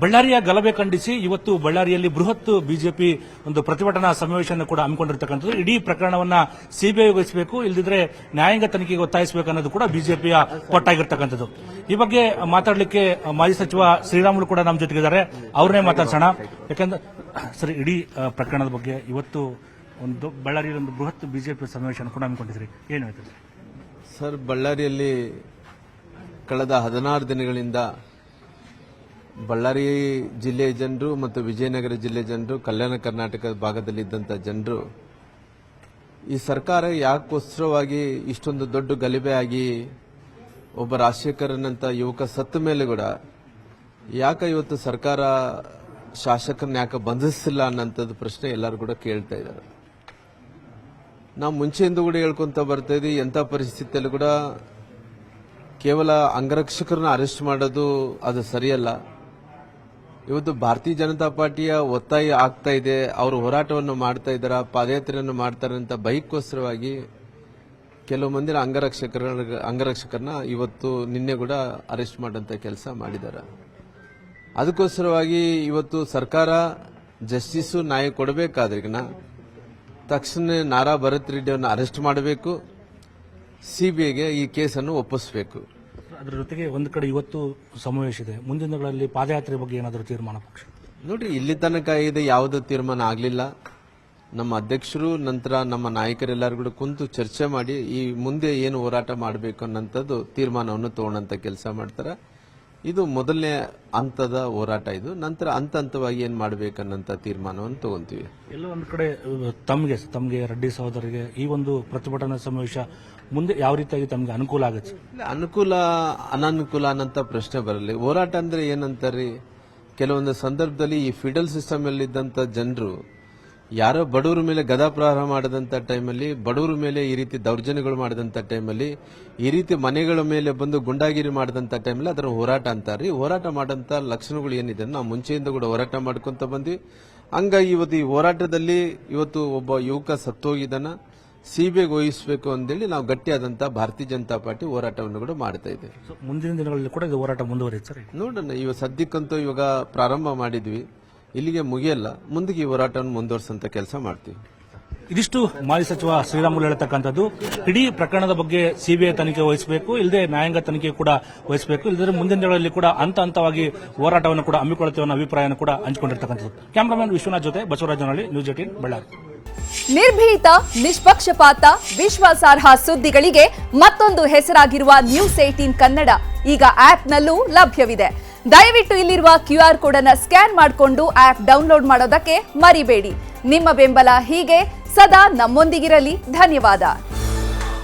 ಬಳ್ಳಾರಿಯ ಗಲಭೆ ಖಂಡಿಸಿ ಇವತ್ತು ಬಳ್ಳಾರಿಯಲ್ಲಿ ಬೃಹತ್ ಬಿಜೆಪಿ ಒಂದು ಪ್ರತಿಭಟನಾ ಸಮಾವೇಶವನ್ನು ಕೂಡ ಹಮ್ಮಿಕೊಂಡಿರ್ತಕ್ಕಂಥದ್ದು. ಇಡೀ ಪ್ರಕರಣವನ್ನ ಸಿಬಿಐ ವಹಿಸಬೇಕು, ಇಲ್ಲದಿದ್ರೆ ನ್ಯಾಯಾಂಗ ತನಿಖೆಗೆ ಒತ್ತಾಯಿಸಬೇಕು ಅನ್ನೋದು ಕೂಡ ಬಿಜೆಪಿಯ ಪಟ್ಟಾಗಿರ್ತಕ್ಕಂಥದ್ದು. ಈ ಬಗ್ಗೆ ಮಾತಾಡಲಿಕ್ಕೆ ಮಾಜಿ ಸಚಿವ ಶ್ರೀರಾಮುಲು ಕೂಡ ನಮ್ಮ ಜೊತೆಗಿದ್ದಾರೆ. ಅವ್ರನ್ನೇ ಮಾತಾಡ್ಸೋಣ. ಯಾಕಂದ್ರೆ ಸರಿ, ಇಡೀ ಪ್ರಕರಣದ ಬಗ್ಗೆ ಇವತ್ತು ಒಂದು ಬಳ್ಳಾರಿಯಲ್ಲಿ ಒಂದು ಬೃಹತ್ ಬಿಜೆಪಿ ಸಮಾವೇಶ ಕೂಡ ಹಮ್ಮಿಕೊಂಡಿದ್ರಿ, ಏನು ಹೇಳ್ತೀರಿ ಸರ್? ಬಳ್ಳಾರಿಯಲ್ಲಿ ಕಳೆದ 16 ದಿನಗಳಿಂದ ಬಳ್ಳಾರಿ ಜಿಲ್ಲೆಯ ಜನರು ಮತ್ತು ವಿಜಯನಗರ ಜಿಲ್ಲೆಯ ಜನರು, ಕಲ್ಯಾಣ ಕರ್ನಾಟಕ ಭಾಗದಲ್ಲಿದ್ದಂಥ ಜನರು ಈ ಸರ್ಕಾರ ಯಾಕೋಸ್ಕರವಾಗಿ ಇಷ್ಟೊಂದು ದೊಡ್ಡ ಗಲಭೆ ಆಗಿ ಒಬ್ಬ ರಾಜಶೇಖರನಂತ ಯುವಕ ಸತ್ತ ಮೇಲೆ ಕೂಡ ಯಾಕೆ ಇವತ್ತು ಸರ್ಕಾರ ಶಾಸಕರನ್ನ ಯಾಕೆ ಬಂಧಿಸಿಲ್ಲ ಅನ್ನೋಂಥದ್ದು ಪ್ರಶ್ನೆ ಎಲ್ಲರೂ ಕೂಡ ಕೇಳ್ತಾ ಇದ್ದಾರೆ. ನಾವು ಮುಂಚೆಯಿಂದ ಕೂಡ ಹೇಳ್ಕೊಂತ ಬರ್ತಾ ಇದ್ವಿ, ಎಂಥ ಪರಿಸ್ಥಿತಿಯಲ್ಲೂ ಕೂಡ ಕೇವಲ ಅಂಗರಕ್ಷಕರನ್ನ ಅರೆಸ್ಟ್ ಮಾಡೋದು ಅದು ಸರಿಯಲ್ಲ. ಇವತ್ತು ಭಾರತೀಯ ಜನತಾ ಪಾರ್ಟಿಯ ಒತ್ತಾಯ ಆಗ್ತಾ ಇದೆ, ಅವರು ಹೋರಾಟವನ್ನು ಮಾಡ್ತಾ ಇದ್ದಾರೆ, ಪಾದಯಾತ್ರೆಯನ್ನು ಮಾಡ್ತಾರೆ ಅಂತ ಬೈಕ್ಗೋಸ್ಕರವಾಗಿ ಕೆಲವು ಮಂದಿನ ಅಂಗರಕ್ಷಕರನ್ನ ಇವತ್ತು ನಿನ್ನೆ ಕೂಡ ಅರೆಸ್ಟ್ ಮಾಡೋಂಥ ಕೆಲಸ ಮಾಡಿದ್ದಾರೆ. ಅದಕ್ಕೋಸ್ಕರವಾಗಿ ಇವತ್ತು ಸರ್ಕಾರ ಜಸ್ಟಿಸು ನ್ಯಾಯ ಕೊಡಬೇಕಾದ್ರಿಗನ ತಕ್ಷಣ ನಾರಾ ಭರತ್ ರೆಡ್ಡಿಯನ್ನು ಅರೆಸ್ಟ್ ಮಾಡಬೇಕು, ಸಿಬಿಐಗೆ ಈ ಕೇಸನ್ನು ಒಪ್ಪಿಸಬೇಕು. ಅದರ ಜೊತೆಗೆ ಒಂದು ಕಡೆ ಇವತ್ತು ಸಮಾವೇಶ ಇದೆ, ಮುಂದಿನ ದಿನಗಳಲ್ಲಿ ಪಾದಯಾತ್ರೆ ಬಗ್ಗೆ ಏನಾದರೂ ತೀರ್ಮಾನ ಪಕ್ಷ ನೋಡಿ, ಇಲ್ಲಿ ತನಕ ಇದೆ ಯಾವುದೇ ತೀರ್ಮಾನ ಆಗಲಿಲ್ಲ. ನಮ್ಮ ಅಧ್ಯಕ್ಷರು ನಂತರ ನಮ್ಮ ನಾಯಕರೆಲ್ಲರೂ ಕೂಡ ಕುಂತು ಚರ್ಚೆ ಮಾಡಿ ಈ ಮುಂದೆ ಏನು ಹೋರಾಟ ಮಾಡಬೇಕು ಅನ್ನೋಂಥದ್ದು ತೀರ್ಮಾನವನ್ನು ತಗೊಳ್ಳೋಂಥ ಕೆಲಸ ಮಾಡ್ತಾರೆ. ಇದು ಮೊದಲನೇ ಹಂತದ ಹೋರಾಟ. ಇದು ನಂತರ ಹಂತ ಹಂತವಾಗಿ ಏನ್ ಮಾಡಬೇಕನ್ನಂತ ತೀರ್ಮಾನವನ್ನು ತಗೊಂತೀವಿ. ಎಲ್ಲ ಒಂದು ಕಡೆ ತಮಗೆ ರೆಡ್ಡಿ ಸಹೋದರಿಗೆ ಈ ಒಂದು ಪ್ರತಿಭಟನಾ ಸಮಾವೇಶ ಮುಂದೆ ಯಾವ ರೀತಿಯಾಗಿ ತಮಗೆ ಅನುಕೂಲ ಆಗುತ್ತೆ? ಅನುಕೂಲ ಅನಾನುಕೂಲ ಅನ್ನಂತ ಪ್ರಶ್ನೆ ಬರಲಿ. ಹೋರಾಟ ಅಂದ್ರೆ ಏನಂತಾರಿ, ಕೆಲವೊಂದು ಸಂದರ್ಭದಲ್ಲಿ ಈ ಫಿಡಲ್ ಸಿಸ್ಟಮ್ ಅಲ್ಲಿ ಇದ್ದಂತ ಜನರು ಯಾರೋ ಬಡವರ ಮೇಲೆ ಗದಾಪ್ರಹಾರ ಮಾಡದಂತ ಟೈಮಲ್ಲಿ, ಬಡವರ ಮೇಲೆ ಈ ರೀತಿ ದೌರ್ಜನ್ಯಗಳು ಮಾಡದಂತ ಟೈಮಲ್ಲಿ, ಈ ರೀತಿ ಮನೆಗಳ ಮೇಲೆ ಬಂದು ಗುಂಡಾಗಿರಿ ಮಾಡದಂತ ಟೈಮಲ್ಲಿ ಅದರ ಹೋರಾಟ ಅಂತಾರ್ರಿ. ಹೋರಾಟ ಮಾಡಂತ ಲಕ್ಷಣಗಳು ಏನಿದೆ ನಾವು ಮುಂಚೆಯಿಂದ ಕೂಡ ಹೋರಾಟ ಮಾಡ್ಕೊಂತ ಬಂದ್ವಿ. ಹಂಗಾಗಿ ಇವತ್ತು ಈ ಹೋರಾಟದಲ್ಲಿ ಇವತ್ತು ಒಬ್ಬ ಯುವಕ ಸತ್ತೋಗಿದ್ದಾನ, ಸಿಬಿಐಗೆ ವಹಿಸಬೇಕು ಅಂತೇಳಿ ನಾವು ಗಟ್ಟಿಯಾದಂತ ಭಾರತೀಯ ಜನತಾ ಪಾರ್ಟಿ ಹೋರಾಟವನ್ನು ಕೂಡ ಮಾಡ್ತಾ ಇದ್ದೇವೆ. ಮುಂದಿನ ದಿನಗಳಲ್ಲಿ ಕೂಡ ಇದು ಹೋರಾಟ ಮುಂದುವರಿಯುತ್ತೆ ನೋಡೋಣ. ಇವಾಗ ಸದ್ಯಕ್ಕಂತೂ ಇವಾಗ ಪ್ರಾರಂಭ ಮಾಡಿದ್ವಿ, ಇಲ್ಲಿಗೆ ಮುಗಿಯಲ್ಲ, ಮುಂದಿಗೆ ಈ ಹೋರಾಟವನ್ನು ಮುಂದುವರಿಸಂತ ಕೆಲಸ ಮಾಡ್ತೀವಿ. ಇದಿಷ್ಟು ಮಾಜಿ ಸಚಿವ ಶ್ರೀರಾಮುಲು ಹೇಳತಕ್ಕಂಥದ್ದು. ಇಡೀ ಪ್ರಕರಣದ ಬಗ್ಗೆ ಸಿಬಿಐ ತನಿಖೆ ವಹಿಸಬೇಕು, ಇಲ್ಲದೆ ನ್ಯಾಯಾಂಗ ತನಿಖೆ ಕೂಡ ವಹಿಸಬೇಕು, ಇಲ್ಲದ್ರೆ ಮುಂದಿನ ದಿನಗಳಲ್ಲಿ ಕೂಡ ಹಂತ ಹಂತವಾಗಿ ಹೋರಾಟವನ್ನು ಕೂಡ ಹಮ್ಮಿಕೊಳ್ಳುತ್ತೇವೆ ಅನ್ನೋ ಅಭಿಪ್ರಾಯವನ್ನು ಕೂಡ ಹಂಚಿಕೊಂಡಿರ್ತಕ್ಕಂಥದ್ದು. ಕ್ಯಾಮರಾಮನ್ ವಿಶ್ವನಾಥ್ ಜೊತೆ ಬಸವರಾಜನಹಳ್ಳಿ, ನ್ಯೂಸ್ 18 ಬಳ್ಳಾರಿ. ನಿರ್ಭೀತ, ನಿಷ್ಪಕ್ಷಪಾತ, ವಿಶ್ವಾಸಾರ್ಹ ಸುದ್ದಿಗಳಿಗೆ ಮತ್ತೊಂದು ಹೆಸರಾಗಿರುವ ನ್ಯೂಸ್ 18 ಕನ್ನಡ ಈಗ ಆಪ್ನಲ್ಲೂ ಲಭ್ಯವಿದೆ. ದಯವಿಟ್ಟು ಇಲ್ಲಿರುವ QR ಕೋಡ್ ಅನ್ನು ಸ್ಕ್ಯಾನ್ ಮಾಡಿಕೊಂಡು ಆಪ್ ಡೌನ್ಲೋಡ್ ಮಾಡೋದಕ್ಕೆ ಮರಿಬೇಡಿ. ನಿಮ್ಮ ಬೆಂಬಲ ಹೀಗೆ ಸದಾ ನಮ್ಮೊಂದಿಗಿರಲಿ. ಧನ್ಯವಾದ.